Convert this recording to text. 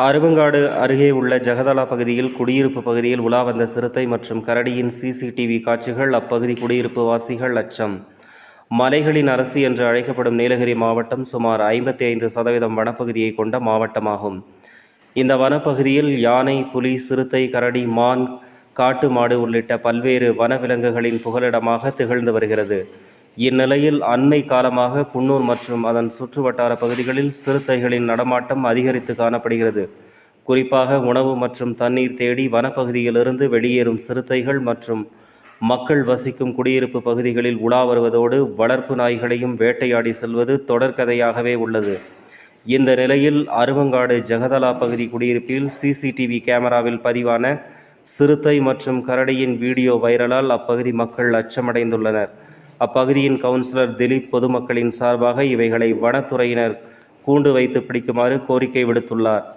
அருவங்காடு அருகே உள்ள ஜெகதலா பகுதியில் குடியிருப்பு பகுதியில் உலா வந்த சிறுத்தை மற்றும் கரடியின் சிசிடிவி காட்சிகள். அப்பகுதி குடியிருப்பு வாசிகள் அச்சம். மலைகளின் அரசு என்று அழைக்கப்படும் நீலகிரி மாவட்டம் சுமார் 55% வனப்பகுதியை கொண்ட மாவட்டமாகும். இந்த வனப்பகுதியில் யானை, புலி, சிறுத்தை, கரடி, மான், காட்டு மாடு உள்ளிட்ட பல்வேறு வனவிலங்குகளின் புகலிடமாக திகழ்ந்து வருகிறது. இந்நிலையில் அண்மை காலமாக குன்னூர் மற்றும் அதன் சுற்றுவட்டார பகுதிகளில் சிறுத்தைகளின் நடமாட்டம் அதிகரித்து காணப்படுகிறது. குறிப்பாக உணவு மற்றும் தண்ணீர் தேடி வனப்பகுதியிலிருந்து வெளியேறும் சிறுத்தைகள் மற்றும் மக்கள் வசிக்கும் குடியிருப்பு பகுதிகளில் உலா வருவதோடு வளர்ப்பு நாய்களையும் வேட்டையாடி செல்வது தொடர்கதையாகவே உள்ளது. இந்த நிலையில் அருவங்காடு ஜெகதலா பகுதி குடியிருப்பில் சிசிடிவி கேமராவில் பதிவான சிறுத்தை மற்றும் கரடியின் வீடியோ வைரலால் அப்பகுதி மக்கள் அச்சமடைந்துள்ளனர். அப்பகுதியின் கவுன்சிலர் திலீப் பொதுமக்களின் சார்பாக இவைகளை வனத்துறையினர் கூண்டு வைத்து பிடிக்குமாறு கோரிக்கை விடுத்துள்ளார்.